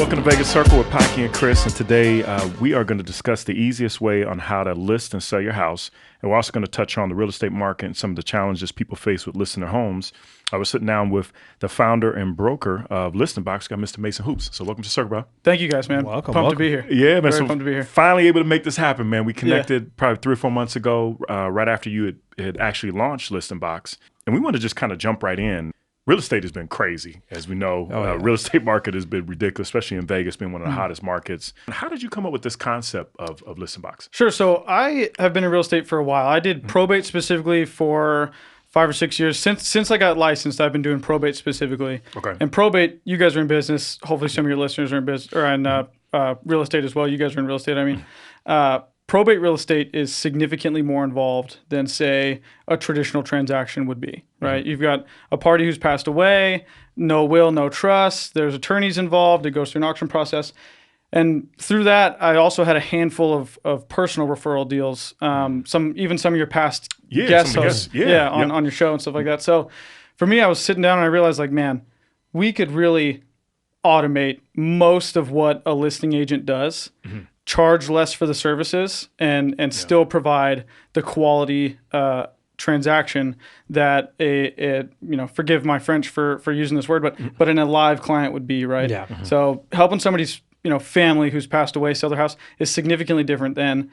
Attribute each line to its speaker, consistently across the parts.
Speaker 1: Welcome to Vegas Circle with Paki and Chris, and today we are going to discuss the easiest way on how to list and sell your house. And we're also going to touch on the real estate market and some of the challenges people face with listing their homes. I was sitting down with the founder and broker of Listing Box, got Mr. Mason Hoops. So welcome to Circle, bro.
Speaker 2: Thank you guys, man. Pumped to be here.
Speaker 1: Yeah, man.
Speaker 2: Very pumped to be here.
Speaker 1: Finally able to make this happen, man. We connected probably 3 or 4 months ago, right after you had actually launched Listing Box. And we want to just kind of jump right in. Real estate has been crazy, as we know. Real estate market has been ridiculous, especially in Vegas, being one of the hottest markets. How did you come up with this concept of Listing Box?
Speaker 2: Sure. So I have been in real estate for a while. I did probate specifically for 5 or 6 years. Since I got licensed, I've been doing probate specifically.
Speaker 1: Okay.
Speaker 2: And probate, you guys are in business. Hopefully some of your listeners are in business or in real estate as well. You guys are in real estate, I mean. Probate real estate is significantly more involved than, say, a traditional transaction would be, right? You've got a party who's passed away, no will, no trust. There's attorneys involved. It goes through an auction process. And through that, I also had a handful of personal referral deals, some of your past guest hosts on your show and stuff like that. So for me, I was sitting down and I realized, like, man, we could really automate most of what a listing agent does, charge less for the services, and still provide the quality transaction that forgive my French for using this word, but an alive client would be, right? Yeah. So helping somebody's family who's passed away sell their house is significantly different than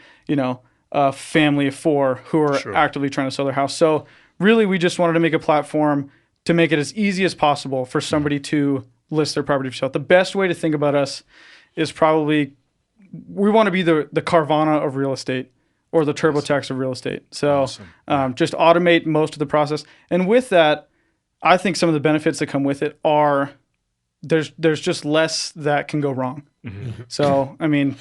Speaker 2: a family of 4 who are actively trying to sell their house. So really, we just wanted to make a platform to make it as easy as possible for somebody to list their property for sale. The best way to think about us is probably we want to be the Carvana of real estate or the TurboTax of real estate. So just automate most of the process. And with that, I think some of the benefits that come with it are there's just less that can go wrong. So, I mean,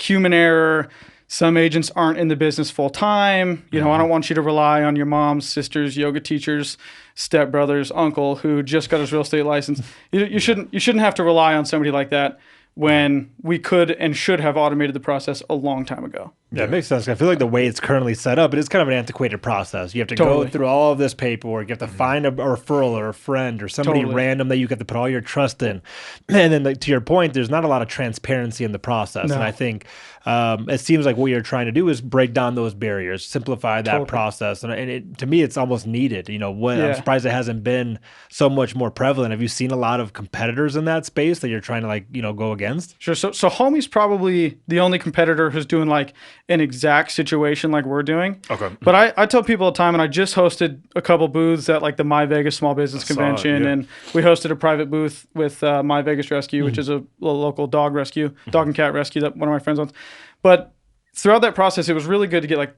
Speaker 2: human error. Some agents aren't in the business full time. I don't want you to rely on your mom's sisters, yoga teachers, stepbrothers, uncle who just got his real estate license. You shouldn't have to rely on somebody like that when we could and should have automated the process a long time ago.
Speaker 3: Yeah, it makes sense. I feel like the way it's currently set up, it is kind of an antiquated process. You have to go through all of this paperwork. You have to find a referral or a friend or somebody random that you get to put all your trust in. And then to your point, there's not a lot of transparency in the process. No. And I think it seems like what you're trying to do is break down those barriers, simplify that process. And to me, it's almost needed. I'm surprised it hasn't been so much more prevalent. Have you seen a lot of competitors in that space that you're trying to go against?
Speaker 2: Sure. So Homie's probably the only competitor who's doing like an exact situation like we're doing. Okay. But I tell people all the time, and I just hosted a couple booths at like the My Vegas Small Business Convention, and we hosted a private booth with My Vegas Rescue, which is a local dog rescue, dog and cat rescue that one of my friends owns. But throughout that process, it was really good to get like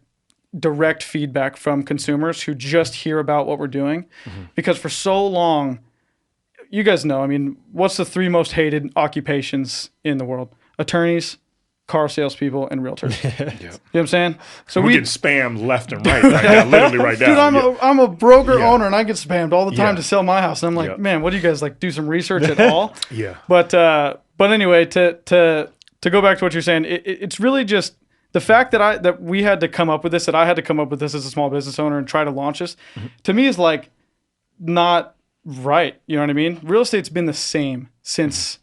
Speaker 2: direct feedback from consumers who just hear about what we're doing, because for so long, you guys know, I mean, what's the 3 most hated occupations in the world? Attorneys, car salespeople, and realtors. You know what I'm saying?
Speaker 1: So we get spammed left and right now, literally right now.
Speaker 2: Dude, I'm a broker owner, and I get spammed all the time to sell my house. And I'm like, man, what do you guys like? Do some research at all? But anyway, to go back to what you're saying, it's really just the fact that we had to come up with this, that I had to come up with this as a small business owner and try to launch this, to me is like not right. You know what I mean? Real estate's been the same since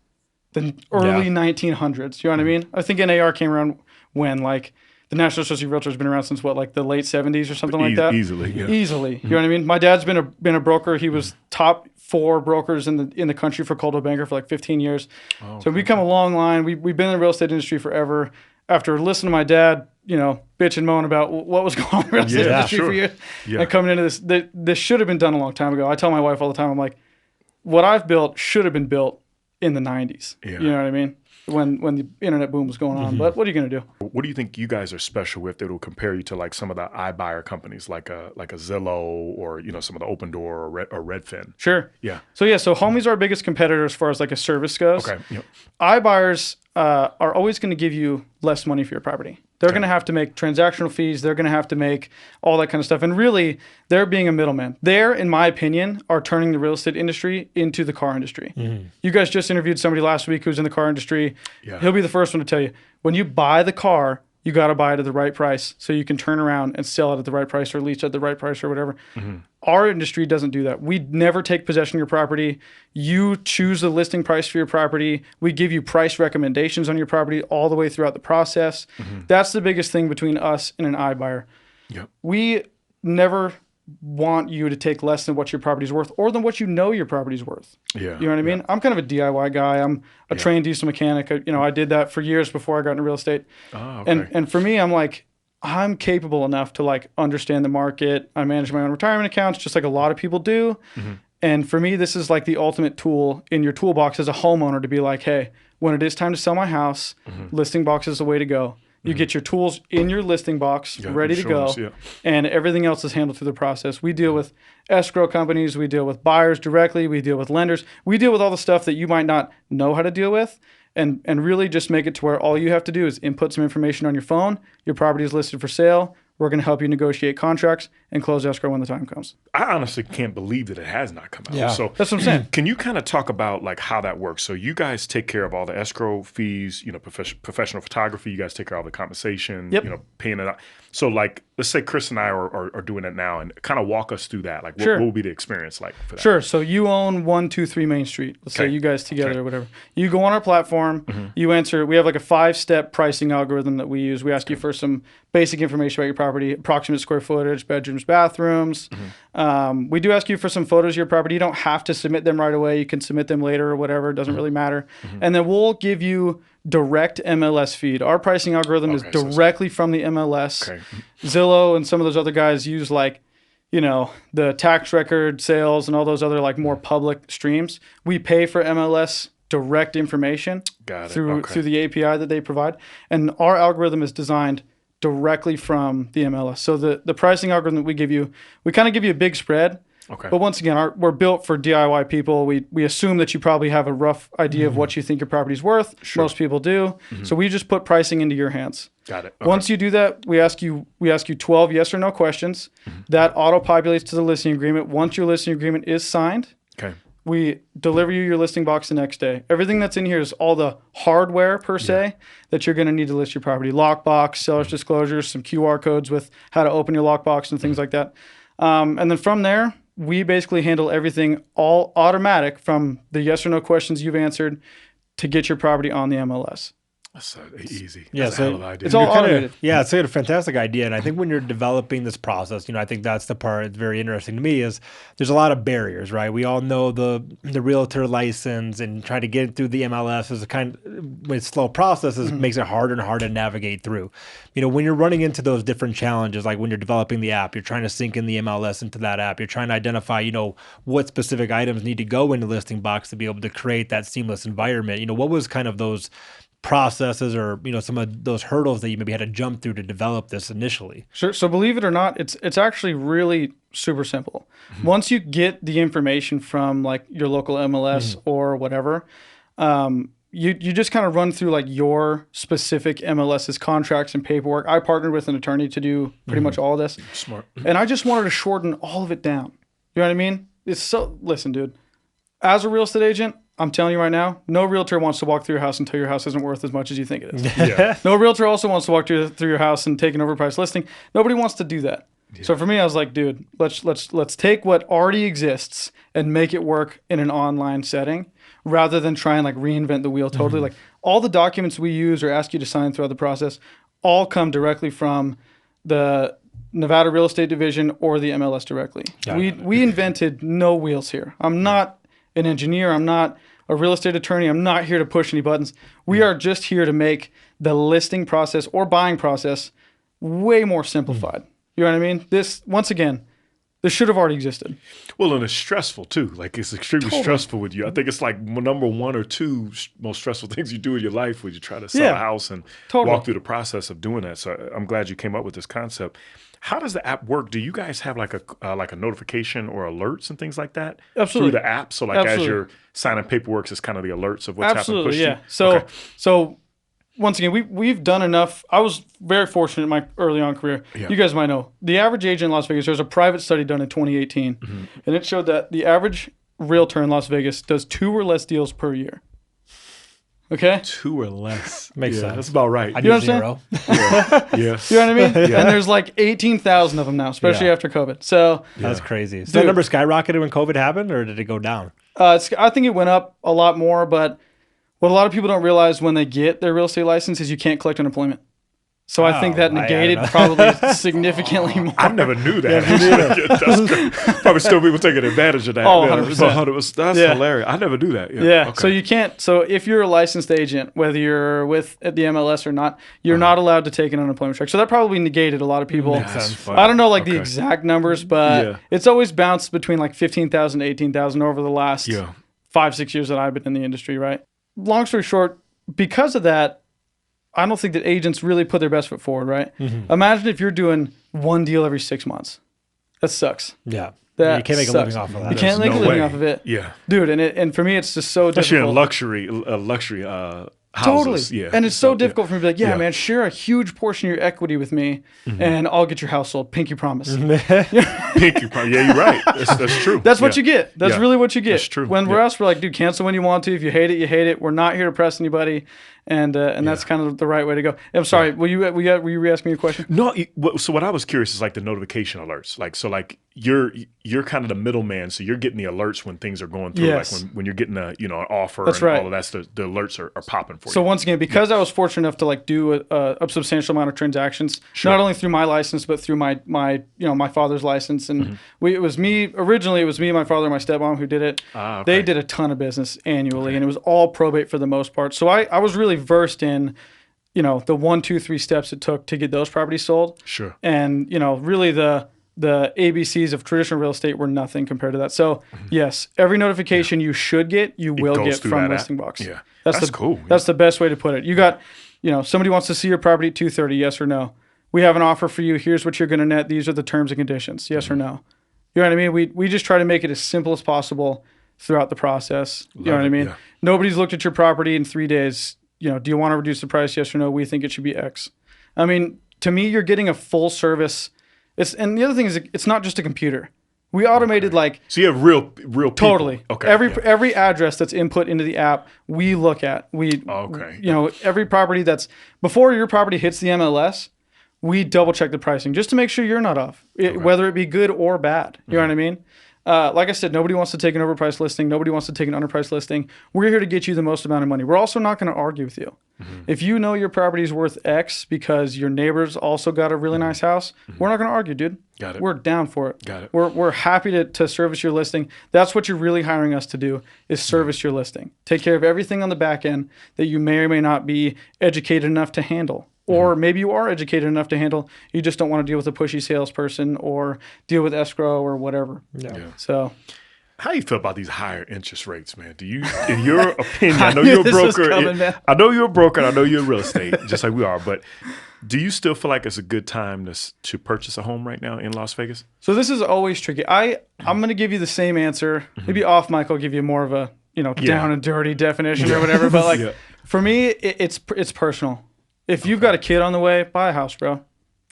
Speaker 2: the early 1900s. You know what I mean? I think NAR came around when like the National Association of Realtors has been around since what, like the late 70s or something like that?
Speaker 1: Easily.
Speaker 2: You know what I mean? My dad's been a broker. He was top 4 brokers in the country for Coldwell Banker for like 15 years. So we come a long line. We've been in the real estate industry forever. After listening to my dad, bitch and moan about what was going on in the real estate industry for years, and coming into this should have been done a long time ago. I tell my wife all the time, I'm like, what I've built should have been built in the 90s. You know what I mean? When the internet boom was going on. But what are you going to do?
Speaker 1: What do you think you guys are special with that will compare you to like some of the iBuyer companies like a Zillow or some of the Open Door or Redfin?
Speaker 2: Sure.
Speaker 1: Yeah.
Speaker 2: So Homie's our biggest competitor as far as like a service goes.
Speaker 1: Okay. Yep.
Speaker 2: iBuyers are always going to give you less money for your property. They're going to have to make transactional fees. They're going to have to make all that kind of stuff. And really, they're being a middleman. They're, in my opinion, are turning the real estate industry into the car industry. You guys just interviewed somebody last week who's in the car industry. He'll be the first one to tell you, when you buy the car, you got to buy it at the right price so you can turn around and sell it at the right price or lease at the right price or whatever. Our industry doesn't do that. We never take possession of your property. You choose the listing price for your property. We give you price recommendations on your property all the way throughout the process. That's the biggest thing between us and an iBuyer.
Speaker 1: Yep.
Speaker 2: We never want you to take less than what your property's worth or than what you know your property's worth.
Speaker 1: Yeah.
Speaker 2: You know what I mean? I'm kind of a DIY guy. I'm a trained diesel mechanic. I did that for years before I got into real estate.
Speaker 1: Oh, okay.
Speaker 2: And for me, I'm like, I'm capable enough to like understand the market. I manage my own retirement accounts just like a lot of people do. And for me, this is like the ultimate tool in your toolbox as a homeowner to be like, hey, when it is time to sell my house, listing box is the way to go. You get your tools in your listing box, ready to go, and everything else is handled through the process. We deal with escrow companies. We deal with buyers directly. We deal with lenders. We deal with all the stuff that you might not know how to deal with, and really just make it to where all you have to do is input some information on your phone. Your property is listed for sale. We're going to help you negotiate contracts and close escrow when the time comes.
Speaker 1: I honestly can't believe that it has not come out.
Speaker 3: Yeah.
Speaker 1: So
Speaker 2: that's what I'm saying.
Speaker 1: Can you kind of talk about like how that works? So you guys take care of all the escrow fees, professional photography. You guys take care of all the compensation, paying it out. So like, let's say Chris and I are doing it now, and kind of walk us through that. Like, what will be the experience like for that?
Speaker 2: Sure. So you own 123 Main Street. Let's say you guys together or whatever. You go on our platform. You answer. We have like a 5-step pricing algorithm that we use. We ask you for some basic information about your property, approximate square footage, bedrooms, bathrooms. We do ask you for some photos of your property. You don't have to submit them right away. You can submit them later or whatever. It doesn't really matter. And then we'll give you direct MLS feed. Our pricing algorithm is directly from the MLS. Zillow and some of those other guys use like, the tax record sales and all those other like more public streams. We pay for MLS direct information through the API that they provide. And our algorithm is designed directly from the MLS. So the pricing algorithm that we give you, we kind of give you a big spread. But once again, we're built for DIY people. We assume that you probably have a rough idea of what you think your property's worth. Most people do. So we just put pricing into your hands.
Speaker 1: Got it.
Speaker 2: Once you do that, we ask you 12 yes or no questions. That auto-populates to the listing agreement. Once your listing agreement is signed, we deliver you your listing box the next day. Everything that's in here is all the hardware per se that you're going to need to list your property. Lockbox, seller's disclosures, some QR codes with how to open your lockbox and things like that. And then from there, we basically handle everything all automatic from the yes or no questions you've answered to get your property on the MLS.
Speaker 1: That's so easy.
Speaker 3: Yeah,
Speaker 1: that's a hell of an idea.
Speaker 2: It's all automated.
Speaker 3: It's a fantastic idea. And I think when you're developing this process, I think that's the part that's very interesting to me is there's a lot of barriers, right? We all know the realtor license and trying to get through the MLS is with slow processes makes it harder and harder to navigate through. When you're running into those different challenges, like when you're developing the app, you're trying to sync in the MLS into that app. You're trying to identify, what specific items need to go into listing box to be able to create that seamless environment. What was kind of those processes or some of those hurdles that you maybe had to jump through to develop this initially? Sure.
Speaker 2: So believe it or not, it's actually really super simple. Once you get the information from like your local MLS or whatever, you just kind of run through like your specific MLS's contracts and paperwork. I partnered with an attorney to do pretty much all of this.
Speaker 1: Smart.
Speaker 2: And I just wanted to shorten all of it down. You know what I mean? Listen, dude, as a real estate agent, I'm telling you right now, no realtor wants to walk through your house until your house isn't worth as much as you think it is. No realtor also wants to walk through your house and take an overpriced listing. Nobody wants to do that. So for me, I was like, dude, let's take what already exists and make it work in an online setting rather than try and like reinvent the wheel totally. Like all the documents we use or ask you to sign throughout the process all come directly from the Nevada Real Estate Division or the MLS directly. We invented no wheels here. I'm not an engineer. I'm not a real estate attorney. I'm not here to push any buttons. We are just here to make the listing process or buying process way more simplified. You know what I mean? This should have already existed.
Speaker 1: Well, and it's stressful too. Like it's extremely stressful with you. I think it's like number 1 or 2 most stressful things you do in your life when you try to sell a house and walk through the process of doing that. So I'm glad you came up with this concept. How does the app work? Do you guys have like a notification or alerts and things like that?
Speaker 2: Absolutely.
Speaker 1: Through the app? So like as you're signing paperwork, it's kind of the alerts of what's happening.
Speaker 2: Yeah. So once again, we've done enough. I was very fortunate in my early on career. Yeah. You guys might know. The average agent in Las Vegas, there's a private study done in 2018, and it showed that the average realtor in Las Vegas does 2 or less deals per year. Okay.
Speaker 1: 2 or less.
Speaker 3: Makes sense.
Speaker 1: That's about right.
Speaker 3: I
Speaker 2: You know
Speaker 3: do
Speaker 2: what I'm
Speaker 3: 0.
Speaker 1: Yeah.
Speaker 2: You know what I mean? And there's like 18,000 of them now, especially after COVID. So
Speaker 3: That's crazy. So
Speaker 2: Dude.
Speaker 3: that number skyrocketed when COVID happened, or did it go down?
Speaker 2: I think it went up a lot more, but what a lot of people don't realize when they get their real estate license is you can't collect unemployment. So I think that negated probably significantly more.
Speaker 1: I never knew that. That's probably still people taking advantage of that.
Speaker 2: Oh, 100%.
Speaker 1: That's hilarious. I never do that.
Speaker 2: Yeah.
Speaker 1: Okay.
Speaker 2: So you can't. So if you're a licensed agent, whether you're with the MLS or not, you're not allowed to take an unemployment check. So that probably negated a lot of people. I don't know the exact numbers, but it's always bounced between like 15,000 to 18,000 over the last 5-6 years that I've been in the industry. Right. Long story short, because of that, I don't think that agents really put their best foot forward, right? Imagine if you're doing one deal every 6 months. That sucks.
Speaker 3: Yeah.
Speaker 2: That
Speaker 3: you can't make a living off of that.
Speaker 2: You can't make a living off of it.
Speaker 1: Yeah.
Speaker 2: Dude, and for me, it's just so
Speaker 1: especially
Speaker 2: difficult.
Speaker 1: in luxury
Speaker 2: Totally.
Speaker 1: houses. Yeah.
Speaker 2: And it's so difficult for me to be like, man, share a huge portion of your equity with me and I'll get your house sold. Pinky promise.
Speaker 1: Pinky promise. Yeah, you're right. That's true.
Speaker 2: That's what you get. That's really what you get.
Speaker 1: That's true.
Speaker 2: When we're us, we're like, dude, cancel when you want to. If you hate it, you hate it. We're not here to press anybody. And that's kind of the right way to go. I'm sorry. Were you re-asking me a question?
Speaker 1: No. So what I was curious is like the notification alerts. Like you're kind of the middleman, so you're getting the alerts when things are going through.
Speaker 2: Yes.
Speaker 1: Like when you're getting an offer.
Speaker 2: That's
Speaker 1: and
Speaker 2: right.
Speaker 1: all of that. The alerts are popping for you.
Speaker 2: So once again, because I was fortunate enough to like do a substantial amount of transactions, not only through my license but through my my father's license, and it was me originally. It was me, my father, and my stepmom who did it.
Speaker 1: Okay.
Speaker 2: They did a ton of business annually, and it was all probate for the most part. So I was really versed in the 1, 2, 3 steps it took to get those properties sold.
Speaker 1: Sure.
Speaker 2: And really the ABCs of traditional real estate were nothing compared to that. So yes, every notification you should get, you will get from Listing Box.
Speaker 1: Yeah.
Speaker 2: That's
Speaker 1: cool.
Speaker 2: That's the best way to put it. You got, somebody wants to see your property at 2:30, yes or no. We have an offer for you. Here's what you're going to net. These are the terms and conditions, yes or no. You know what I mean? We just try to make it as simple as possible throughout the process. You know what I mean? Yeah. Nobody's looked at your property in 3 days. Do you want to reduce the price? Yes or no? We think it should be X. I mean, to me, you're getting a full service. And the other thing is, it's not just a computer. We automated
Speaker 1: so you have real people.
Speaker 2: Totally.
Speaker 1: Okay.
Speaker 2: Every address that's input into the app, we look at. Every property that's before your property hits the MLS, we double check the pricing just to make sure you're not off, whether it be good or bad. You know what I mean? Like I said, nobody wants to take an overpriced listing. Nobody wants to take an underpriced listing. We're here to get you the most amount of money. We're also not going to argue with you. If you know your property is worth X because your neighbors also got a really nice house, we're not going to argue, dude.
Speaker 1: Got it.
Speaker 2: We're down for it.
Speaker 1: Got it.
Speaker 2: We're happy to service your listing. That's what you're really hiring us to do, is service your listing. Take care of everything on the back end that you may or may not be educated enough to handle. Or maybe you are educated enough to handle, you just don't want to deal with a pushy salesperson or deal with escrow or whatever. Yeah. So,
Speaker 1: how do you feel about these higher interest rates, man? Do you, in your opinion, I know you're a broker. I know you're a broker. And I know you're in real estate, just like we are. But do you still feel like it's a good time to purchase a home right now in Las Vegas?
Speaker 2: So this is always tricky. I'm going to give you the same answer. Maybe off mic, I'll give you more of a down and dirty definition or whatever. But for me, it's personal. If you've got a kid on the way, buy a house, bro.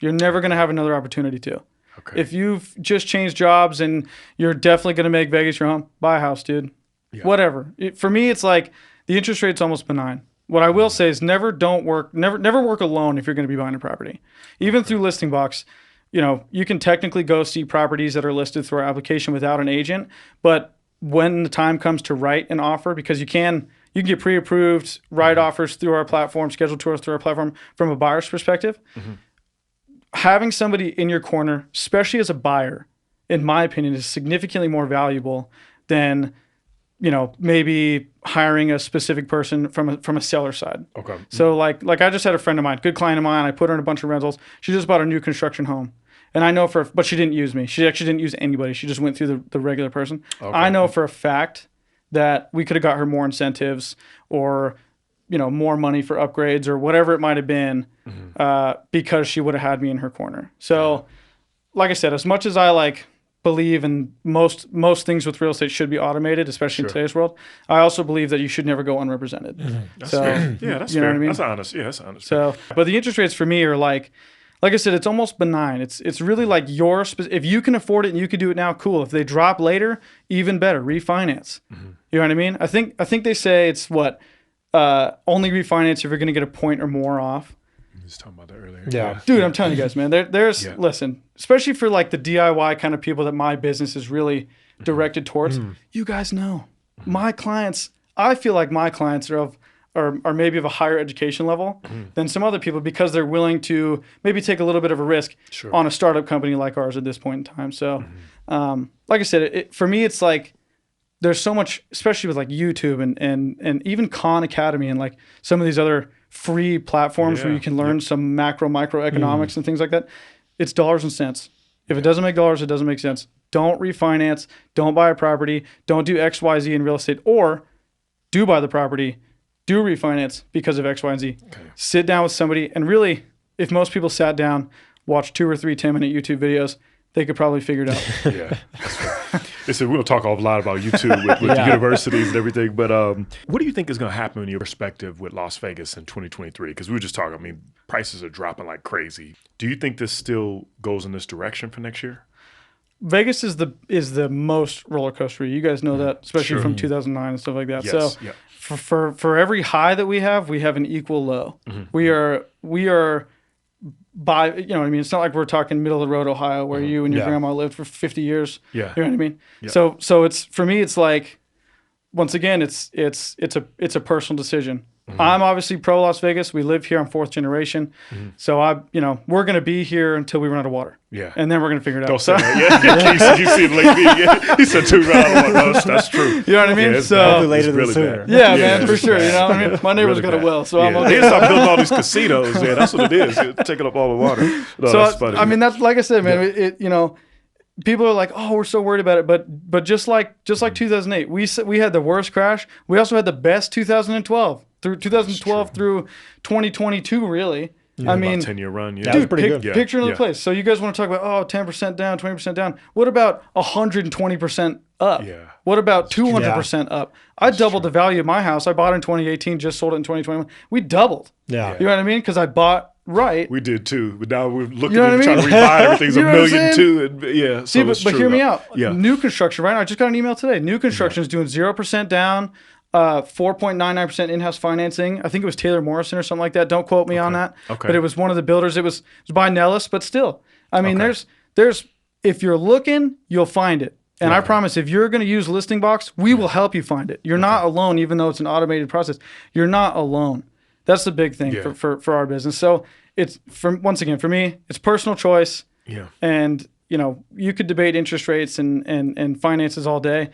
Speaker 2: You're never going to have another opportunity to. Okay. If you've just changed jobs and you're definitely going to make Vegas your home, buy a house, dude. Yeah. Whatever. For me, it's like the interest rate's almost benign. What I will say is never work alone if you're going to be buying a property. Even through Listing Box, you can technically go see properties that are listed through our application without an agent, but when the time comes to write an offer, because you can get pre-approved, write offers through our platform, schedule tours through our platform from a buyer's perspective. Having somebody in your corner, especially as a buyer, in my opinion, is significantly more valuable than, maybe hiring a specific person from a seller side. Okay. So like I just had a friend of mine, good client of mine. I put her in a bunch of rentals. She just bought a new construction home. And I know but she didn't use me. She actually didn't use anybody. She just went through the regular person. Okay. I know for a fact that we could have got her more incentives or, more money for upgrades or whatever it might have been because she would have had me in her corner. So, like I said, as much as I believe in most things with real estate should be automated, especially in today's world, I also believe that you should never go unrepresented.
Speaker 1: That's fair. Yeah, that's fair.
Speaker 2: What I mean?
Speaker 1: That's honest. Yeah, that's honest.
Speaker 2: So, but the interest rates for me are like I said, it's almost benign. It's really like if you can afford it and you can do it now, cool. If they drop later, even better, refinance. You know what I mean? I think they say it's what only refinance if you're going to get a point or more off.
Speaker 1: I was talking about that earlier.
Speaker 3: Yeah.
Speaker 2: Dude, I'm telling you guys, man, listen, especially for like the DIY kind of people that my business is really directed towards, you guys know my clients, I feel like my clients are maybe of a higher education level than some other people because they're willing to maybe take a little bit of a risk on a startup company like ours at this point in time. So, like I said, for me, it's like there's so much, especially with like YouTube and even Khan Academy and like some of these other free platforms where you can learn some microeconomics and things like that. It's dollars and cents. If it doesn't make dollars, it doesn't make sense. Don't refinance. Don't buy a property. Don't do X, Y, Z in real estate, or do buy the property. Do refinance because of X, Y, and Z. Okay. Sit down with somebody, and really, if most people sat down, watched 2 or 3 10-minute YouTube videos, they could probably figure it out.
Speaker 1: Yeah, that's right. Listen, we'll talk a lot about YouTube with the universities and everything, but what do you think is going to happen in your perspective with Las Vegas in 2023? Because we were just talking, I mean, prices are dropping like crazy. Do you think this still goes in this direction for next year?
Speaker 2: Vegas is the most roller coaster. You guys know that, especially from 2009 and stuff like that.
Speaker 1: Yes.
Speaker 2: So for every high that we have an equal low. We are by, you know what I mean? It's not like we're talking middle of the road Ohio where you and your grandma lived for 50 years.
Speaker 1: Yeah.
Speaker 2: You know what I mean? Yeah. So it's, for me, it's like, once again, it's a personal decision. I'm obviously pro Las Vegas. We live here. I'm 4th generation. So we're going to be here until we run out of water. Yeah. And then we're going to figure it out.
Speaker 1: Don't say that. You see the late he said 2 run out of water. That's true.
Speaker 2: You know what I mean?
Speaker 1: Yeah,
Speaker 2: so
Speaker 3: later than sooner.
Speaker 2: Yeah, man, for sure. You know, I mean, my neighbor's got a well, so I'm okay.
Speaker 1: They start building all these casinos. Yeah, that's what it is. It's taking up all the water. No,
Speaker 2: so
Speaker 1: that's funny.
Speaker 2: I mean, that's like I said, man. People are like, oh, we're so worried about it, but just like 2008, we had the worst crash. We also had the best 2012 through 2012 through 2022, really. Yeah, I mean,
Speaker 1: 10-year run. Yeah,
Speaker 2: dude,
Speaker 3: that was pretty good.
Speaker 2: Picture another place. So you guys want to talk about 10% down, 20% down. What about 120% up? Yeah. What about 200% up? I doubled the value of my house. I bought in 2018, just sold it in 2021. We doubled. Yeah. You know what I mean? Because I bought right.
Speaker 1: We did too, but now we're looking at trying to rebuy everything's $1 million too. And, yeah.
Speaker 2: See,
Speaker 1: so
Speaker 2: but hear me out.
Speaker 1: Yeah.
Speaker 2: New construction, right now, I just got an email today. New construction is doing 0% down, 4.99% in-house financing. I think it was Taylor Morrison or something like that. Don't quote me on that. Okay. But it was one of the builders. It was by Nellis, but still. I mean, there's if you're looking, you'll find it. And I promise, if you're going to use Listing Box, we will help you find it. You're not alone, even though it's an automated process. You're not alone. That's the big thing for our business. So it's once again, for me, it's personal choice. Yeah. And you could debate interest rates and finances all day,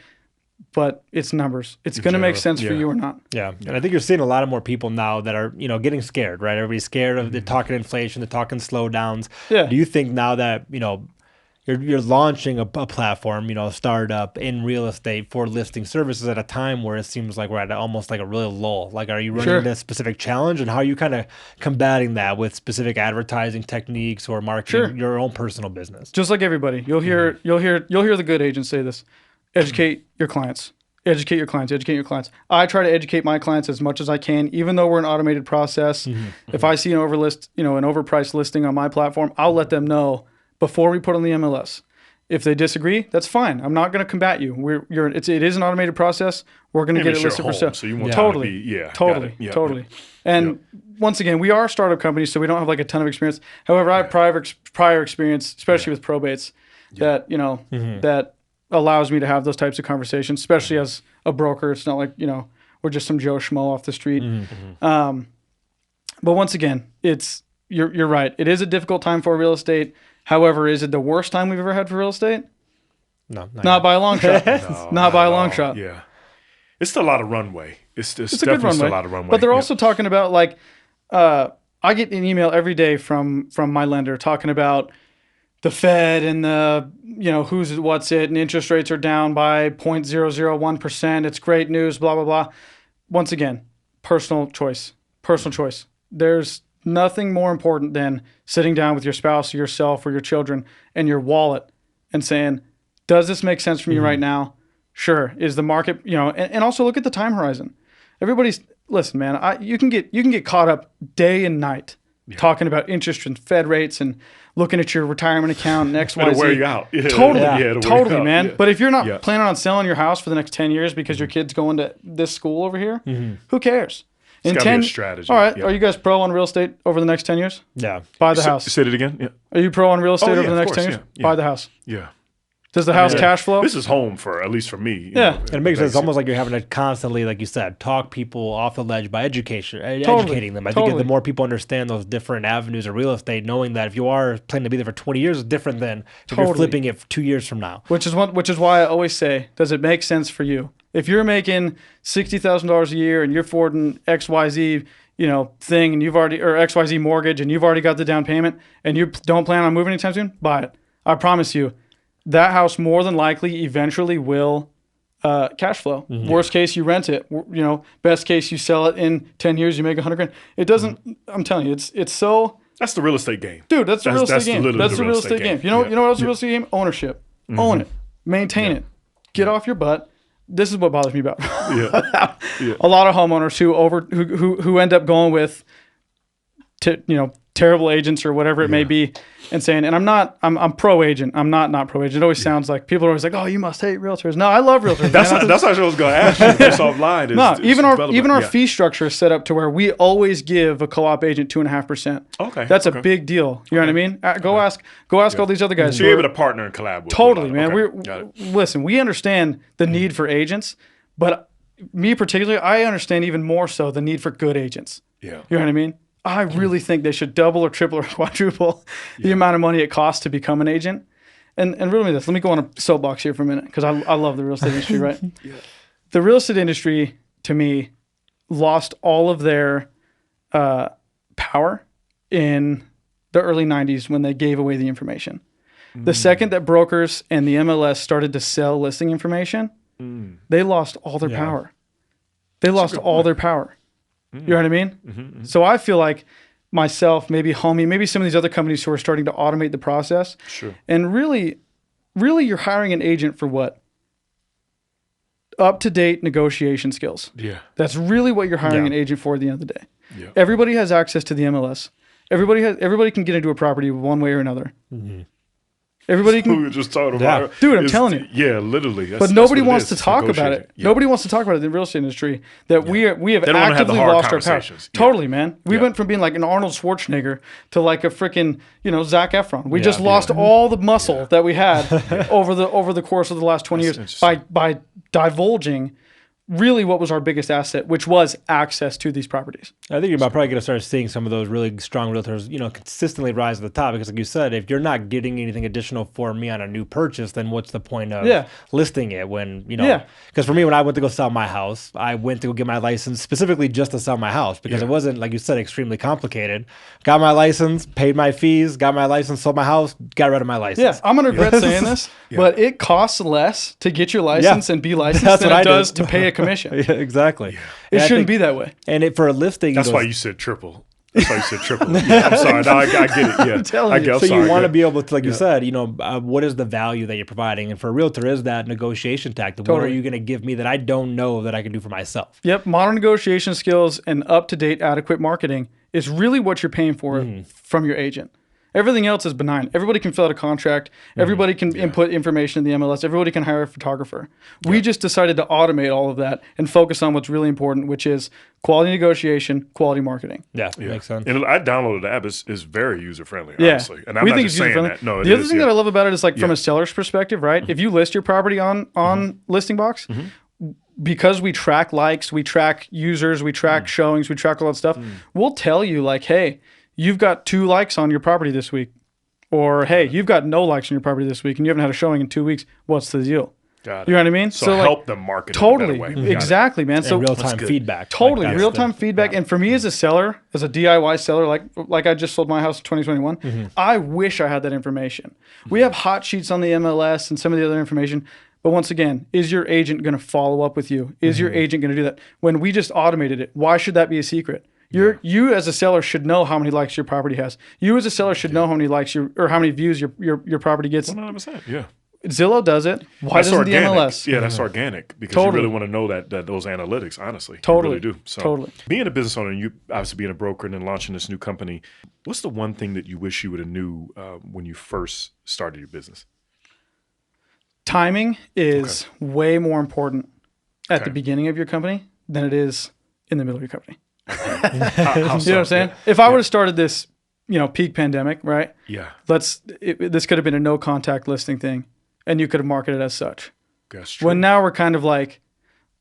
Speaker 2: but it's numbers. It's going to make sense for you or not.
Speaker 3: Yeah. And I think you're seeing a lot of more people now that are, getting scared, right? Everybody's scared of they're talking inflation, they're talking slowdowns. Yeah. Do you think now that, you're launching a platform, a startup in real estate for listing services at a time where it seems like we're at almost like a real lull? Like, are you running into a specific challenge, and how are you kind of combating that with specific advertising techniques or marketing your own personal business?
Speaker 2: Just like everybody, you'll hear the good agents say this: educate your clients. Educate your clients. Educate your clients. I try to educate my clients as much as I can, even though we're an automated process. If I see an overpriced listing on my platform, I'll let them know before we put on the MLS. If they disagree, that's fine. I'm not going to combat you. It is an automated process. We're going to get it listed for sale.
Speaker 1: So you want
Speaker 2: totally. And once again, we are a startup company, so we don't have like a ton of experience. However, I have prior experience, especially with probates, that that allows me to have those types of conversations, especially as a broker. It's not like we're just some Joe Schmo off the street. But once again, you're right. It is a difficult time for real estate. However, is it the worst time we've ever had for real estate?
Speaker 3: No.
Speaker 2: Not by a long shot. Not by a long shot.
Speaker 1: Yeah. It's still a lot of runway. It's
Speaker 2: a good runway.
Speaker 1: Still a lot of runway.
Speaker 2: But they're also talking about, like, I get an email every day from my lender talking about the Fed and the, who's it, what's it, and interest rates are down by 0.001%. It's great news, blah, blah, blah. Once again, personal choice. There's nothing more important than sitting down with your spouse or yourself or your children and your wallet and saying, does this make sense for me right now? Sure. Is the market, and also look at the time horizon. Listen, man, you can get caught up day and night talking about interest and Fed rates and looking at your retirement account and X, Y, Z.
Speaker 1: It'll wear you out.
Speaker 2: Totally, man. Yeah. But if you're not planning on selling your house for the next 10 years because your kid's going to this school over here, who cares?
Speaker 1: It's gotta be a strategy.
Speaker 2: All right.
Speaker 1: Yeah.
Speaker 2: Are you guys pro on real estate over the next 10 years?
Speaker 3: Yeah.
Speaker 2: Buy the house.
Speaker 1: Say it again. Yeah.
Speaker 2: Are you pro on real estate over the
Speaker 1: of
Speaker 2: next
Speaker 1: course,
Speaker 2: 10 years?
Speaker 1: yeah.
Speaker 2: Buy the house.
Speaker 1: Yeah.
Speaker 2: Does the house cash flow?
Speaker 1: This is home for, at least for me. You
Speaker 2: Yeah.
Speaker 1: know,
Speaker 3: And it makes sense. It's almost like you're having to constantly, like you said, talk people off the ledge by educating them. I think the more people understand those different avenues of real estate, knowing that if you are planning to be there for 20 years, is different than if you're flipping it 2 years from now.
Speaker 2: Which is why I always say, does it make sense for you? If you're making $60,000 a year and you're affording XYZ, thing, and you've already, or XYZ mortgage, and you've already got the down payment, and you don't plan on moving anytime soon, buy it. I promise you, that house more than likely eventually will cash flow. Mm-hmm. Worst case, you rent it. Best case, you sell it in 10 years, you make $100,000. It doesn't. I'm telling you, it's so.
Speaker 1: That's the real estate game,
Speaker 2: dude. That's the real estate game. That's the real estate game. You know what else is the real estate game? Ownership. Mm-hmm. Own it. Maintain it. Get off your butt. This is what bothers me about a lot of homeowners who end up going with terrible agents or whatever it may be, and saying, and I'm pro agent. I'm not pro agent. It always sounds like people are always like, oh, you must hate realtors. No, I love realtors.
Speaker 1: That's what I was going to ask you. This offline
Speaker 2: even our fee structure is set up to where we always give a co-op agent 2.5%.
Speaker 1: Okay,
Speaker 2: that's a big deal. You know what I mean? Go ask all these other guys.
Speaker 1: So you're able to partner and collab with.
Speaker 2: Totally, man. Listen, we understand the need for agents, but me particularly, I understand even more so the need for good agents.
Speaker 1: Yeah,
Speaker 2: you know what I mean? I really think they should double or triple or quadruple the amount of money it costs to become an agent. And really, let me go on a soapbox here for a minute, because I love the real estate industry, right? The real estate industry, to me, lost all of their power in the early 90s when they gave away the information. The second that brokers and the MLS started to sell listing information, they lost all their power. They lost all their power. You know what I mean? Mm-hmm. So I feel like myself, maybe Homie, maybe some of these other companies who are starting to automate the process.
Speaker 1: Sure.
Speaker 2: And really you're hiring an agent for what? Up-to-date negotiation skills.
Speaker 1: Yeah.
Speaker 2: That's really what you're hiring an agent for at the end of the day.
Speaker 1: Yeah.
Speaker 2: Everybody has access to the MLS. Everybody can get into a property one way or another. Mm-hmm. Everybody can.
Speaker 1: We were just talking about.
Speaker 2: Dude, I'm telling you.
Speaker 1: Yeah, literally.
Speaker 2: But nobody wants to talk about it. Yeah. Nobody wants to talk about it in the real estate industry. That we have actively lost our power. Yeah. Totally, man. We went from being like an Arnold Schwarzenegger to like a freaking Zac Efron. We just lost all the muscle that we had over the course of the last 20 years by divulging really what was our biggest asset, which was access to these properties.
Speaker 3: I think you're probably going to start seeing some of those really strong realtors, consistently rise to the top, because like you said, if you're not getting anything additional for me on a new purchase, then what's the point of listing it when, because for me, when I went to go sell my house, I went to go get my license specifically just to sell my house, because it wasn't, like you said, extremely complicated. Got my license, paid my fees, got my license, sold my house, got rid of my license.
Speaker 2: Yeah, I'm going to regret saying this, but it costs less to get your license and be licensed than it does to pay a commission.
Speaker 3: Yeah, exactly.
Speaker 2: It shouldn't be that way.
Speaker 3: And for a listing,
Speaker 1: that's why you said triple. I'm sorry. No, I get it. Yeah,
Speaker 2: I'm telling you.
Speaker 3: So you want to be able to, like you said, what is the value that you're providing? And for a realtor, is that negotiation tactic? What are you going to give me that I don't know that I can do for myself?
Speaker 2: Yep. Modern negotiation skills and up-to-date adequate marketing is really what you're paying for from your agent. Everything else is benign. Everybody can fill out a contract. Everybody can input information in the MLS. Everybody can hire a photographer. We just decided to automate all of that and focus on what's really important, which is quality negotiation, quality marketing.
Speaker 3: Yeah, makes sense.
Speaker 1: And I downloaded the app. It's very user-friendly, honestly. And I'm not just saying that. No,
Speaker 2: the other thing that I love about it is from a seller's perspective, right? If you list your property on Listing Box, because we track likes, we track users, we track showings, we track all that stuff, we'll tell you like, hey, you've got 2 likes on your property this week. Or, hey, you've got no likes on your property this week and you haven't had a showing in 2 weeks. What's the deal?
Speaker 1: Got it.
Speaker 2: You know what I mean?
Speaker 1: So help them market
Speaker 2: totally.
Speaker 1: in a better way.
Speaker 2: Exactly, man. So
Speaker 3: real-time feedback.
Speaker 2: Totally. Real-time feedback. And for me as a seller, as a DIY seller, like I just sold my house in 2021, I wish I had that information. We have hot sheets on the MLS and some of the other information. But once again, is your agent going to follow up with you? Is your agent going to do that? When we just automated it, why should that be a secret? You as a seller should know how many likes your property has. You as a seller should know how many likes or how many views your property gets.
Speaker 1: 100%. Yeah.
Speaker 2: Zillow does it. Why doesn't the MLS?
Speaker 1: Yeah, that's organic because you really want to know that those analytics, honestly.
Speaker 2: Totally.
Speaker 1: You really do. So
Speaker 2: totally.
Speaker 1: Being a business owner and you obviously being a broker and then launching this new company, what's the one thing that you wish you would have knew when you first started your business?
Speaker 2: Timing is way more important at the beginning of your company than it is in the middle of your company.
Speaker 1: How
Speaker 2: You know what
Speaker 1: so?
Speaker 2: I'm saying?
Speaker 1: Yeah.
Speaker 2: If I would have started this, peak pandemic, right?
Speaker 1: Yeah.
Speaker 2: This could have been a no contact listing thing, and you could have marketed as such.
Speaker 1: That's true.
Speaker 2: When now we're kind of like,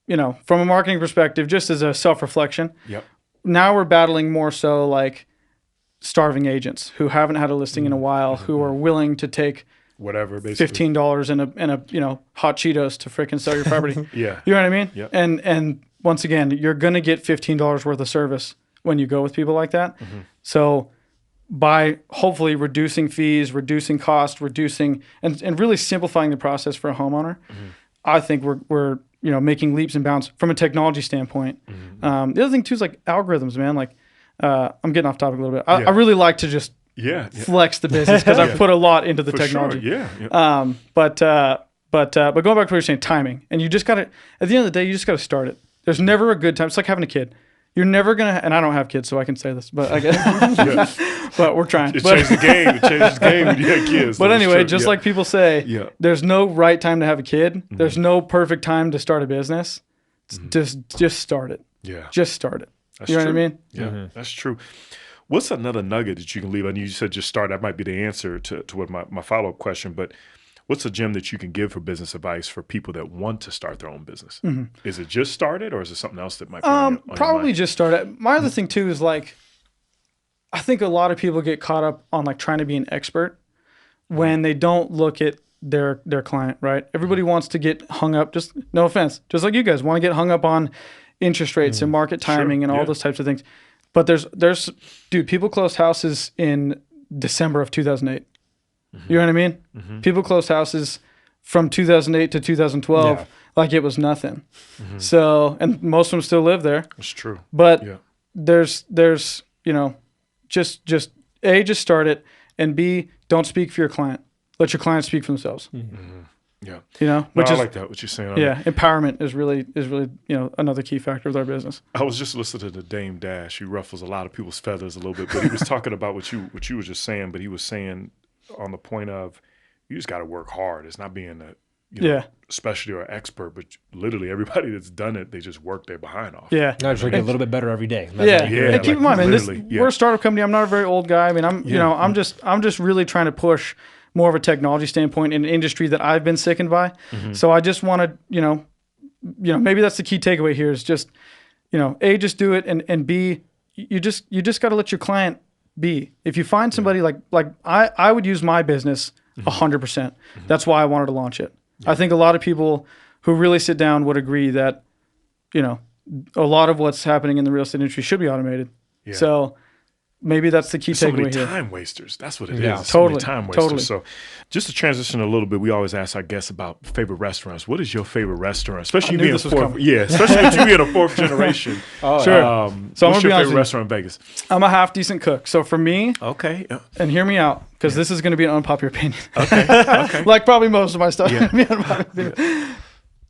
Speaker 2: from a marketing perspective, just as a self reflection.
Speaker 1: Yep.
Speaker 2: Now we're battling more so like starving agents who haven't had a listing in a while, who are willing to take
Speaker 1: whatever, basically.
Speaker 2: $15 and a hot Cheetos to freaking sell your property.
Speaker 1: Yeah.
Speaker 2: You know what I mean?
Speaker 1: Yep.
Speaker 2: And once again, you're gonna get $15 worth of service when you go with people like that. So by hopefully reducing fees, reducing cost, and really simplifying the process for a homeowner, I think we're making leaps and bounds from a technology standpoint. The other thing too is like algorithms, man. Like I'm getting off topic a little bit. I really like to just flex the business because I put a lot into the technology.
Speaker 1: Sure. Yeah.
Speaker 2: But going back to what you're saying, timing, and you just got to, at the end of the day, you just got to start it. There's never a good time. It's like having a kid. You're never gonna, and I don't have kids, so I can say this, but I guess, but we're trying.
Speaker 1: It changed the game. It changed the game when you had kids.
Speaker 2: But anyway, just like people say, there's no right time to have a kid. There's no perfect time to start a business. Just start it.
Speaker 1: Yeah.
Speaker 2: Just start it.
Speaker 1: That's
Speaker 2: you know
Speaker 1: true.
Speaker 2: what I mean?
Speaker 1: Yeah, that's true. What's another nugget that you can leave? I know you said just start. That might be the answer to what my follow-up question, but what's a gem that you can give for business advice for people that want to start their own business? Is it just started, or is it something else that might be on your
Speaker 2: probably
Speaker 1: mind?
Speaker 2: just start it. My other thing too is like, I think a lot of people get caught up on like trying to be an expert when they don't look at their client, right? Everybody wants to get hung up, just no offense, just like you guys want to get hung up on interest rates and market timing and all those types of things. But there's people closed houses in December of 2008. You know what I mean? People closed houses from 2008 to 2012 like it was nothing. So, and most of them still live there.
Speaker 1: That's true.
Speaker 2: But there's just A, just start it, and B, don't speak for your client. Let your clients speak for themselves.
Speaker 1: Yeah.
Speaker 2: Which
Speaker 1: I
Speaker 2: is
Speaker 1: like that, what you're saying.
Speaker 2: Empowerment is really another key factor of our business.
Speaker 1: I was just listening to Dame Dash. He ruffles a lot of people's feathers a little bit, but he was talking about what you were just saying, but he was saying on the point of you just got to work hard. It's not being a specialty or expert, but literally everybody that's done it, they just work their behind off.
Speaker 3: I just get a little bit better every day.
Speaker 2: And keep in mind, man, we're a startup company. I'm not a very old guy. I mean, I'm just really trying to push more of a technology standpoint in an industry that I've been sickened by. So I just want to, maybe that's the key takeaway here is just, A, just do it, and B, you just got to let your client be. If you find somebody like I would use my business 100%. That's why I wanted to launch it. I think a lot of people who really sit down would agree that, a lot of what's happening in the real estate industry should be automated. So maybe that's the key
Speaker 1: so
Speaker 2: takeaway
Speaker 1: many
Speaker 2: here.
Speaker 1: time wasters. That's what it is.
Speaker 2: Totally.
Speaker 1: So many time wasters.
Speaker 2: Totally.
Speaker 1: So just to transition a little bit, we always ask our guests about favorite restaurants. What is your favorite restaurant? Especially you being especially with you being a fourth generation.
Speaker 2: Sure.
Speaker 1: So
Speaker 2: I'm
Speaker 1: what's
Speaker 2: gonna
Speaker 1: your
Speaker 2: be
Speaker 1: favorite restaurant in Vegas?
Speaker 2: I'm a half decent cook. So for me,
Speaker 1: Okay.
Speaker 2: and hear me out, because this is going to be an unpopular opinion.
Speaker 1: Okay.
Speaker 2: Like probably most of my stuff.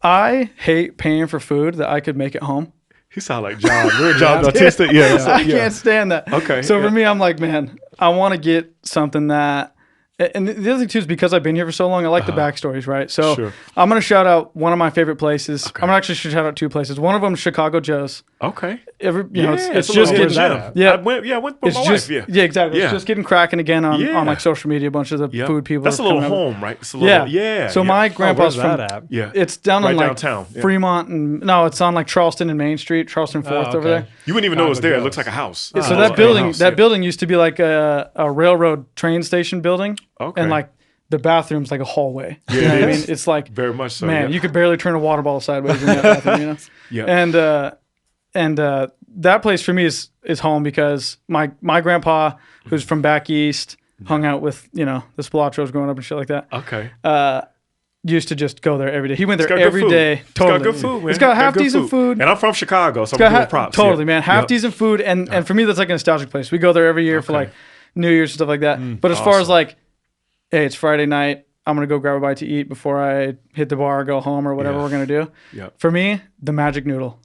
Speaker 2: I hate paying for food that I could make at home.
Speaker 1: He sound like John. We're John Bautista.
Speaker 2: I can't stand that.
Speaker 1: Okay.
Speaker 2: So for me, I'm like, man, I want to get something that, and the other thing too is because I've been here for so long, I like the backstories, right? So I'm going to shout out one of my favorite places. I'm going to actually shout out two places. One of them is Chicago Joe's.
Speaker 1: Okay.
Speaker 2: It's just getting
Speaker 1: I went with my wife. Yeah,
Speaker 2: exactly. It's just getting cracking again on like social media. A bunch of the food people.
Speaker 1: That's a little home, right? It's a little,
Speaker 2: So my grandpa's from it's down
Speaker 1: right
Speaker 2: in like
Speaker 1: downtown.
Speaker 2: Fremont and no, it's on like Charleston and Main Street, Charleston 4th over there.
Speaker 1: You wouldn't even know it was there. It looks like a house.
Speaker 2: So that building used to be like a railroad train station building. Okay. And like the bathroom's like a hallway. You know what I mean? It's like
Speaker 1: very much so.
Speaker 2: Man, you could barely turn a water bottle sideways in that bathroom, And that place for me is home because my grandpa, who's from back east, hung out with the Spilotros growing up and shit like that.
Speaker 1: Okay.
Speaker 2: Used to just go there every day. He went there every day.
Speaker 1: Totally. It's got good food, man.
Speaker 2: It's got half decent food.
Speaker 1: And I'm from Chicago, so I'm giving props.
Speaker 2: Totally, man. Half decent food, and for me that's like a nostalgic place. We go there every year for like New Year's and stuff like that. But as far as like, hey, it's Friday night, I'm gonna go grab a bite to eat before I hit the bar, go home, or whatever we're gonna do. For me, the magic noodle.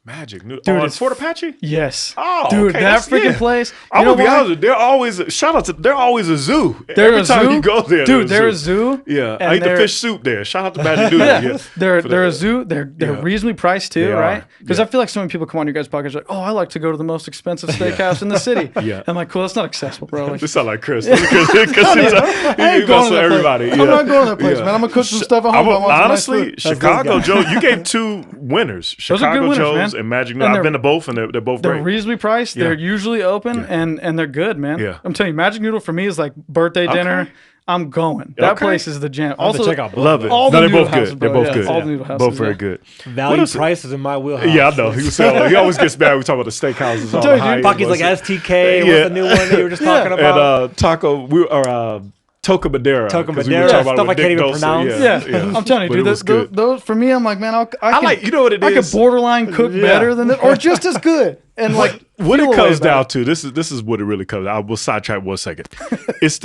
Speaker 1: Magic Noodle.
Speaker 2: Dude,
Speaker 1: Oh,
Speaker 2: it's
Speaker 1: Fort Apache?
Speaker 2: Yes.
Speaker 1: Oh,
Speaker 2: dude,
Speaker 1: okay,
Speaker 2: that freaking place.
Speaker 1: I'm gonna be honest with you, they're always they're always a zoo.
Speaker 2: They're
Speaker 1: Every
Speaker 2: a
Speaker 1: time
Speaker 2: zoo?
Speaker 1: you go there,
Speaker 2: Dude, they're a zoo.
Speaker 1: Yeah,
Speaker 2: and
Speaker 1: I ate the
Speaker 2: they're-
Speaker 1: fish soup there. Shout out to Magic Noodle. Yeah,
Speaker 2: They're a zoo. They're reasonably priced too,
Speaker 1: They are.
Speaker 2: right? Because
Speaker 1: Yeah.
Speaker 2: I feel like so many people come on your guys' podcast like, oh, I like to go to the most expensive steakhouse in the city.
Speaker 1: Yeah.
Speaker 2: I'm like, cool, that's not accessible, bro. Like,
Speaker 1: This sound like Chris. Because he
Speaker 2: I ain't going to that
Speaker 1: everybody.
Speaker 2: place. I'm not going to that place, man. I'm gonna cook some stuff at home. I want some nice
Speaker 1: Honestly,
Speaker 2: food.
Speaker 1: Chicago Joe, you gave 2 winners.
Speaker 2: Those are good
Speaker 1: Chicago
Speaker 2: winners,
Speaker 1: Joe's
Speaker 2: man.
Speaker 1: and Magic
Speaker 2: And
Speaker 1: Noodle. I've
Speaker 2: they're-
Speaker 1: been to both, and they're both
Speaker 2: They're
Speaker 1: great.
Speaker 2: reasonably priced. They're usually open, and they're good, man.
Speaker 1: Yeah.
Speaker 2: I'm telling you, Magic Noodle for me is like birthday dinner. I'm going. That
Speaker 1: Okay.
Speaker 2: place is the jam.
Speaker 3: I'll have to
Speaker 2: Also,
Speaker 3: check out both.
Speaker 1: Love it.
Speaker 2: all
Speaker 1: No,
Speaker 2: the
Speaker 1: they're both
Speaker 2: noodle houses,
Speaker 1: good.
Speaker 2: bro.
Speaker 1: They're both
Speaker 2: Yeah,
Speaker 1: good.
Speaker 2: all the noodle houses,
Speaker 1: Both very
Speaker 2: yeah.
Speaker 1: good.
Speaker 3: Value
Speaker 1: What is it?
Speaker 3: prices in my wheelhouse.
Speaker 1: Yeah, I know. He was saying, he always gets mad. We talk about the steakhouses. All
Speaker 2: telling
Speaker 1: the
Speaker 2: you,
Speaker 1: high
Speaker 3: Paki's like STK. What's the new one that you were just talking about?
Speaker 1: And Taco, Toca Madera.
Speaker 3: Toca
Speaker 1: 'cause we were
Speaker 3: Madera,
Speaker 1: talking about
Speaker 3: stuff
Speaker 1: it with
Speaker 3: I can't
Speaker 1: Dick
Speaker 3: even
Speaker 1: Dulce.
Speaker 3: pronounce.
Speaker 2: Yeah, I'm telling
Speaker 1: But
Speaker 2: you,
Speaker 1: it was
Speaker 2: dude.
Speaker 1: good.
Speaker 2: Those for me, I'm like, man, I
Speaker 1: like, you know what it
Speaker 2: I
Speaker 1: is?
Speaker 2: could borderline cook better than this, or just as good. And like,
Speaker 1: What
Speaker 2: feel
Speaker 1: it
Speaker 2: a way
Speaker 1: comes
Speaker 2: about
Speaker 1: down
Speaker 2: it.
Speaker 1: to, this is what it really comes. I will sidetrack 1 second. It's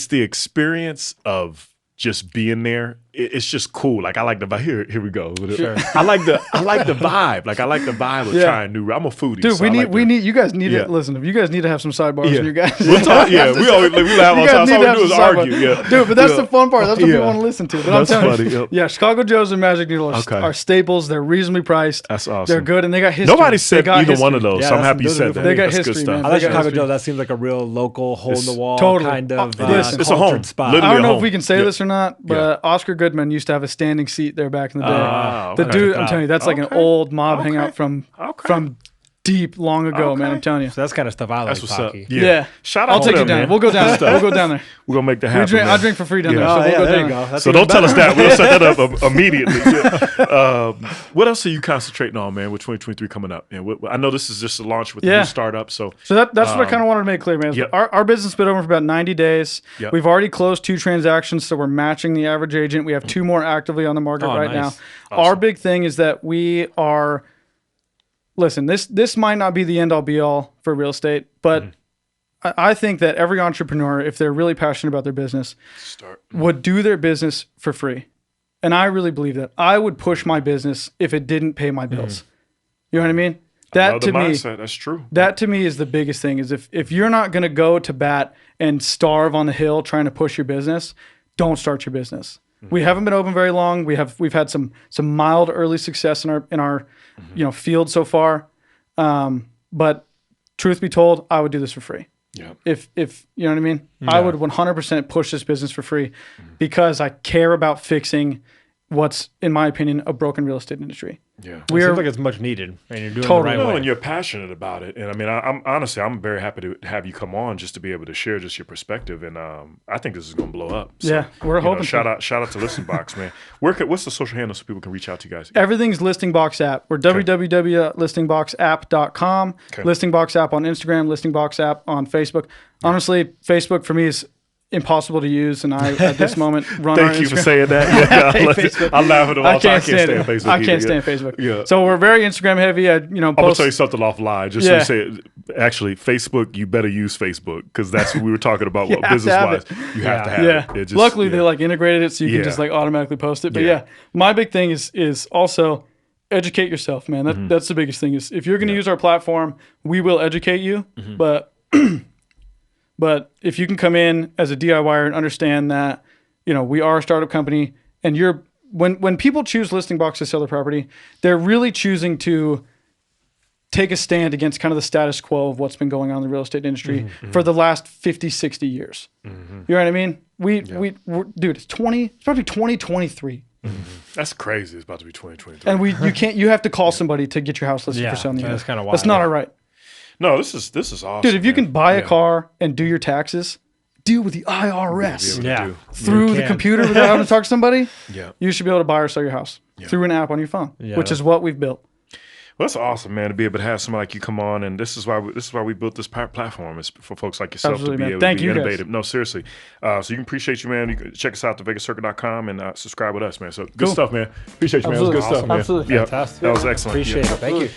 Speaker 1: the experience of just being there. It's just cool. Like I like the vibe. Here we go.
Speaker 3: Sure.
Speaker 1: I like the vibe. Like I like the vibe of trying new. I'm a foodie,
Speaker 2: Dude,
Speaker 1: so
Speaker 2: we need you guys need
Speaker 1: Yeah.
Speaker 2: to listen. If you guys need to have some sidebars in your guys,
Speaker 1: We'll talk. Yeah, we always we laugh all
Speaker 2: you
Speaker 1: the
Speaker 2: guys
Speaker 1: time.
Speaker 2: need
Speaker 1: All
Speaker 2: to
Speaker 1: we do
Speaker 2: have
Speaker 1: is
Speaker 2: some
Speaker 1: argue.
Speaker 2: sidebars.
Speaker 1: Yeah,
Speaker 2: Dude, but that's
Speaker 1: Yeah.
Speaker 2: the fun part. That's what
Speaker 1: Yeah.
Speaker 2: people want to listen to. But
Speaker 1: That's
Speaker 2: I'm telling
Speaker 1: funny,
Speaker 2: you,
Speaker 1: yep.
Speaker 2: yeah, Chicago Joe's and Magic Noodle
Speaker 1: Okay.
Speaker 2: are staples. They're reasonably priced.
Speaker 1: That's awesome.
Speaker 2: They're good, and they got history.
Speaker 1: Nobody
Speaker 2: They
Speaker 1: said
Speaker 2: got
Speaker 1: either one of
Speaker 2: history.
Speaker 1: those,
Speaker 3: Yeah,
Speaker 1: so I'm
Speaker 3: that's-
Speaker 1: happy you
Speaker 3: those are
Speaker 1: said
Speaker 3: good
Speaker 1: that.
Speaker 3: for
Speaker 2: They got
Speaker 1: That's
Speaker 2: history,
Speaker 1: good stuff.
Speaker 2: man.
Speaker 3: I like
Speaker 2: They got
Speaker 3: Chicago
Speaker 2: history.
Speaker 3: Joe. That seems like a real local, hole in the wall
Speaker 2: Totally.
Speaker 3: kind of
Speaker 2: Listen,
Speaker 1: it's a home.
Speaker 3: cultured spot.
Speaker 1: Literally
Speaker 2: I don't
Speaker 1: a
Speaker 2: know
Speaker 1: home.
Speaker 2: if we can say
Speaker 1: Yeah.
Speaker 2: this or not, but Oscar Goodman used to have a standing seat there back in the day.
Speaker 1: Ah,
Speaker 2: The
Speaker 1: okay.
Speaker 2: dude, I'm telling you, that's like an
Speaker 1: Okay.
Speaker 2: old mob
Speaker 1: Okay.
Speaker 2: hangout from
Speaker 1: Okay.
Speaker 2: deep long ago, man.
Speaker 1: Okay.
Speaker 2: I'm telling you.
Speaker 3: So that's kind of stuff I like.
Speaker 1: That's what's up.
Speaker 3: Paki.
Speaker 2: Yeah.
Speaker 1: Shout out
Speaker 2: I'll
Speaker 1: to
Speaker 2: take you
Speaker 1: them,
Speaker 2: down.
Speaker 1: man.
Speaker 2: We'll go down
Speaker 1: Good
Speaker 2: there.
Speaker 1: stuff.
Speaker 2: We'll go down there.
Speaker 1: We're gonna make that
Speaker 2: We
Speaker 1: happen.
Speaker 2: drink. I
Speaker 1: man.
Speaker 2: drink for free down
Speaker 1: Yeah.
Speaker 2: there, so
Speaker 3: Oh,
Speaker 2: we'll
Speaker 3: yeah,
Speaker 2: go
Speaker 3: there
Speaker 2: down
Speaker 3: you
Speaker 2: there.
Speaker 3: go. That's
Speaker 1: So
Speaker 3: even
Speaker 1: don't tell us
Speaker 3: better.
Speaker 1: that. We'll set that up immediately. Yeah. What else are you concentrating on, man, with 2023 coming up? And I know this is just a launch with the new startup. So
Speaker 2: So that's what I kind of wanted to make clear, man. is
Speaker 1: Yep.
Speaker 2: Our business has been open for about 90 days.
Speaker 1: Yep.
Speaker 2: We've already closed 2 transactions, so we're matching the average agent. We have 2 more actively on the market right
Speaker 3: nice.
Speaker 2: now. Our big thing is that we are. Listen, this might not be the end all be all for real estate, but I think that every entrepreneur, if they're really passionate about their business, would do their business for free. And I really believe that. I would push my business if it didn't pay my bills. You know what I mean? That
Speaker 1: love
Speaker 2: to
Speaker 1: the
Speaker 2: me,
Speaker 1: mindset. That's true.
Speaker 2: that to me is the biggest thing. Is if you're not going to go to bat and starve on the hill trying to push your business, don't start your business. We haven't been open very long. We've had some mild early success in our field so far. But truth be told, I would do this for free.
Speaker 1: Yeah.
Speaker 2: If you know what I mean, I would 100% push this business for free because I care about fixing what's, in my opinion, a broken real estate industry.
Speaker 1: Yeah.
Speaker 3: It seems like it's much needed, and you're doing
Speaker 2: Totally.
Speaker 3: it the
Speaker 1: No,
Speaker 3: right
Speaker 1: and
Speaker 3: way.
Speaker 1: you're passionate about it. And I mean, I'm honestly, I'm very happy to have you come on just to be able to share just your perspective. And I think this is going to blow up. So,
Speaker 2: Yeah, we're hoping
Speaker 1: shout out to Listing Box, man. What's the social handle so people can reach out to you guys?
Speaker 2: Everything's Listing Box app. We're www.listingboxapp.com.
Speaker 1: Okay.
Speaker 2: Listing Box app on Instagram, Listing Box app on Facebook. Honestly, Facebook for me is impossible to use, and I at this moment run our
Speaker 1: Thank you for
Speaker 2: Instagram.
Speaker 1: saying that. Yeah, I laugh at them all
Speaker 2: I
Speaker 1: the time.
Speaker 2: can't stand it.
Speaker 1: Facebook.
Speaker 2: I can't
Speaker 1: either.
Speaker 2: stand Facebook.
Speaker 1: Yeah.
Speaker 2: So we're very Instagram heavy.
Speaker 1: I'm gonna
Speaker 2: Post.
Speaker 1: tell you something offline. Just
Speaker 2: Yeah.
Speaker 1: so you say, actually, Facebook. You better use Facebook because that's what we were talking about.
Speaker 2: You
Speaker 1: What
Speaker 2: have to
Speaker 1: business
Speaker 2: have
Speaker 1: wise,
Speaker 2: it.
Speaker 1: you have to have
Speaker 2: Yeah.
Speaker 1: it. It just-
Speaker 2: Luckily,
Speaker 1: yeah.
Speaker 2: they like integrated it, so you
Speaker 1: Yeah.
Speaker 2: can just like automatically post it. But
Speaker 1: Yeah.
Speaker 2: yeah, my big thing is also educate yourself, man.
Speaker 1: Mm-hmm.
Speaker 2: That's the biggest thing. Is if you're going to use our platform, we will educate you,
Speaker 1: Mm-hmm.
Speaker 2: but if you can come in as a DIYer and understand that, we are a startup company, and when people choose Listing Box to sell their property, they're really choosing to take a stand against kind of the status quo of what's been going on in the real estate industry for the last 50, 60 years. You know what I mean? We're, dude, it's probably 2023.
Speaker 1: That's crazy. It's about to be 2023.
Speaker 2: And you have to call somebody to get your house listed for selling.
Speaker 3: that's kinda
Speaker 2: That's
Speaker 3: wild.
Speaker 2: not all right.
Speaker 1: No, this is awesome,
Speaker 2: Dude, if you
Speaker 1: man.
Speaker 2: can buy a
Speaker 1: Yeah.
Speaker 2: car and do your taxes, deal with the IRS
Speaker 1: Be able to
Speaker 3: Yeah.
Speaker 1: do.
Speaker 2: through
Speaker 3: You
Speaker 2: the
Speaker 3: can.
Speaker 2: computer without having to talk to somebody,
Speaker 1: Yeah.
Speaker 2: you should be able to buy or sell your house through an app on your phone,
Speaker 3: Yeah,
Speaker 2: which is what we've built.
Speaker 1: Well, that's awesome, man, to be able to have somebody like you come on, and this is why we built this platform, is for folks like yourself
Speaker 2: Absolutely,
Speaker 1: to be
Speaker 2: man.
Speaker 1: able
Speaker 2: Thank
Speaker 1: to be
Speaker 2: you, guys.
Speaker 1: innovative. No, seriously. So you can appreciate you, man. You can check us out at thevegascircuit.com and subscribe with us, man. So good
Speaker 2: Cool.
Speaker 1: stuff, man. Appreciate you, man. It was
Speaker 2: Absolutely.
Speaker 1: good stuff, man.
Speaker 2: Absolutely.
Speaker 1: Yeah,
Speaker 3: Fantastic.
Speaker 1: that was excellent.
Speaker 3: Appreciate
Speaker 1: Yeah.
Speaker 3: it. Thank you.